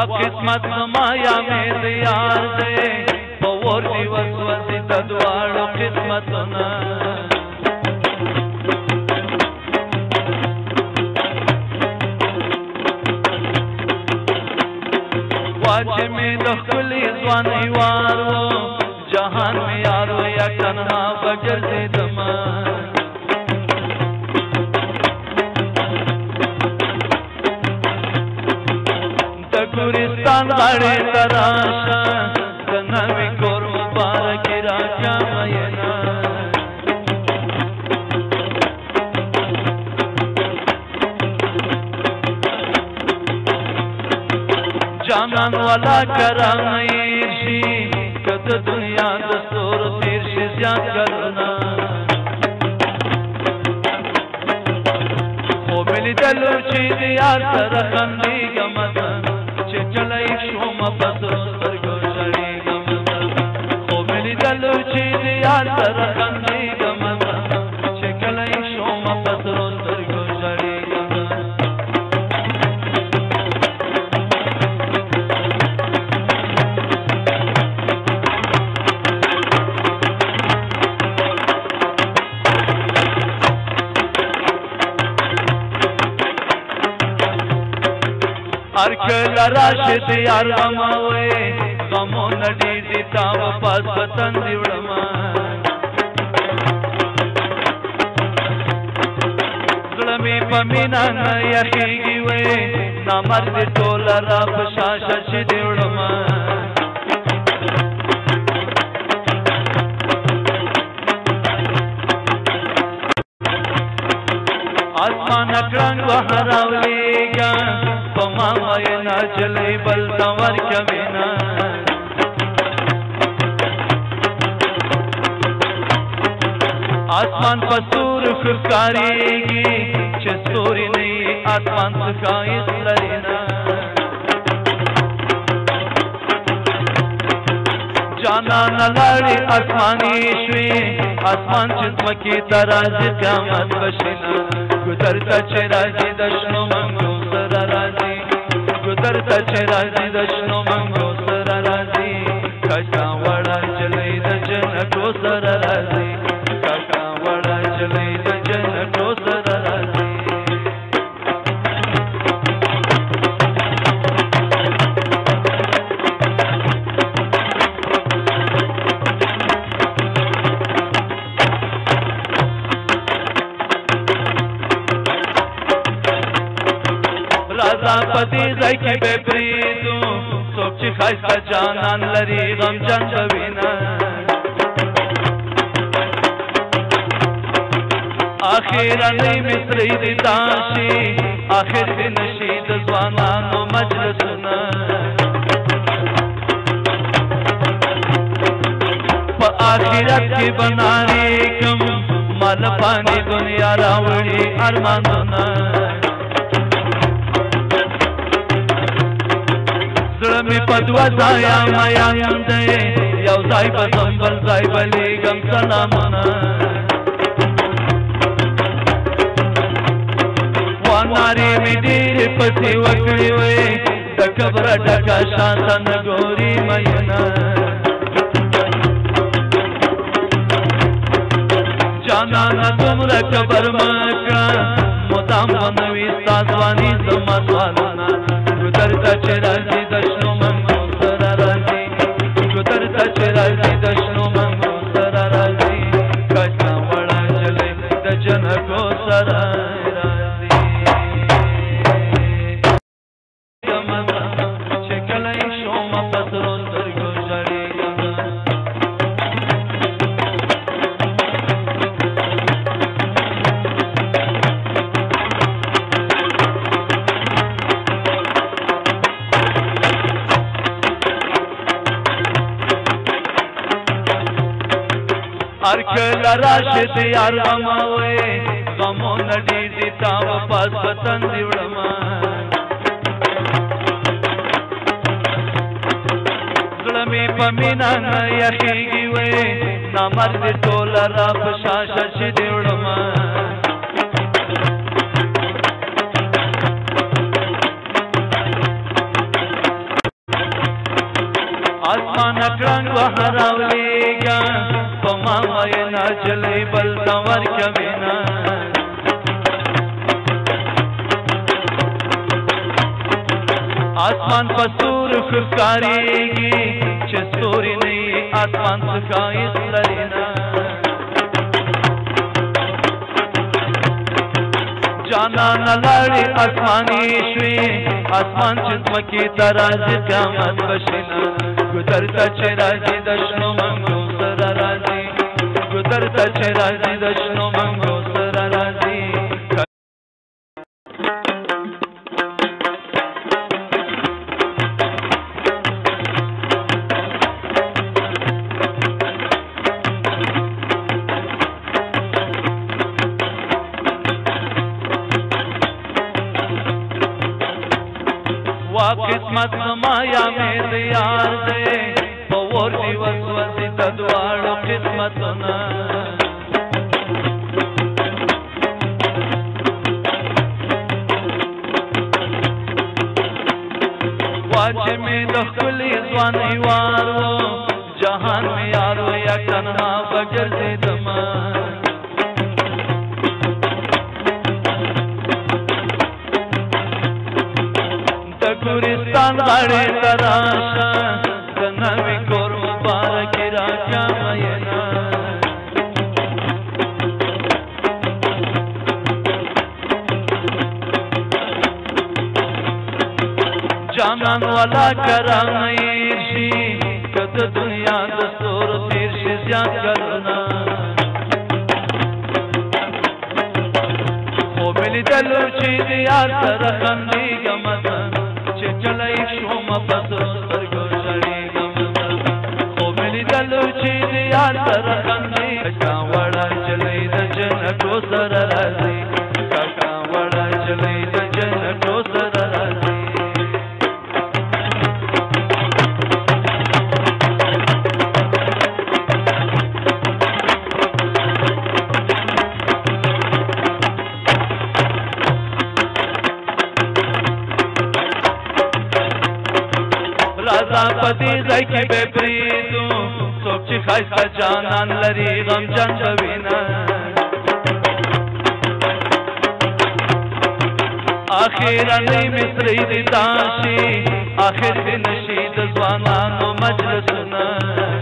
قسمت مایا میں دیار دے پور دی وسوسی تدواړو قسمتنا واجه میں دخلی ځواني وارو جهان میں یارو یا تنها بجر دے دما ګورستان غاړې تراشا د نوي کور مبارک راکا مینا جانان والا کرانې شي کته دنیا د ستور تیر شي زیات کرنا خو ملي دلو چې یار سره خندي ګمزن چلای شوم پسرو سترګو شړې ګمزن خو ملي دلو چې یار سره خندي ګمزن چلای شوم پسرو سترګو شړې ګمزن ارکل راشد یار غموي غمو نډي دي تاو پاس پتن دی وړما غلمي پمینا نه یخيږي وې نامرد ټول را پشاشه شي دی وړما آسمان کړنګ وهراولېګا پما وینا چلې بل تور کمینا آسمان پسور خکاریږي چې ستوري نه آسمان څخه لرینا جانا نلړې آسماني شوي آسمان چې ځمکې ته راځي قیامت بشینا ګذرته چې راځي د شنو منګو سره راځي ګذرته چې راځي د شنو منګو سره راځي کاکا وړه چلې د جنکو سره راځي کاکا وړه چلې د جنکو سره راځي رازا پتی زکی بے پریدو سوک چی خائستا جانان لری غم جان دوینا آخیرا نئی مصری دی تاشی آخر دی نشید زوانانو مجلسونا پا آخرت کی بنانی کم مال پانی دنیا راوڑی ارمانونا زړه پدوا ځایا میان دی یو ځای په بل ځای بلیږم سلامونه وانارې مې ډېرې پسې وکړې وې د کبره ډکه شاته نه ګوري میینه جانانه دومره کبر مه کړه مدام به نه وي ستا ځواني زما سوالونه ګودرته چې راځي د شنو منګو سره راځي ګودرته چې راځي د شنو منګو سره راځي کاکا وړه چلې د جنکو سره راځي چې کله یې شوم په سرو سترګو ژړېږم ارکل راشد یار غموي غمو نډي دي تاو پاس پتن دی وړما مینا نه یخیږي وې نامرد ټوله را په شاشه چې دې وړمه آسمان اکرنگ و حراولیگا پا مامای ناجلی بل تور کمینا آسمان پسور خکاریگی چه سوری نئی آسمان سکایت لرینا جانا نلاری آسمانی شوی آسمان چزمکی ترازی قیامت بشینا گذرتا چه راجی دشنو منگو سر رازی گذرتا چه راجی دشنو منگو سر رازی وا قسمت مایا میں دیار دے پور دی وسوسی تدواړو قسمتنا واجه میں دخلی ځواني وارو جهان میں یارو یا تنها بغیر دې دما ګورستان غاړې تراشه د نوي کور مبارک راکا مینا جانان والا کرانیر شي کد دنیا دستور تیر شي زیاد کرنا خو ملي دلو چې دیار سره خندېږم چلای شوم پسر سترګو شړېږم خو مې لیدلو چې د یار سره خندې کاکا وړه چلۍ د جنکو سره راځي کاکا وړه چلۍ د جنکو سره راځي رازا پدی زکی بے پریدو سوک چی خیستا جانان لری غم جان بوینا آخیر نی مصری دی تاشی آخر دی نشید زوانانو مجلسنا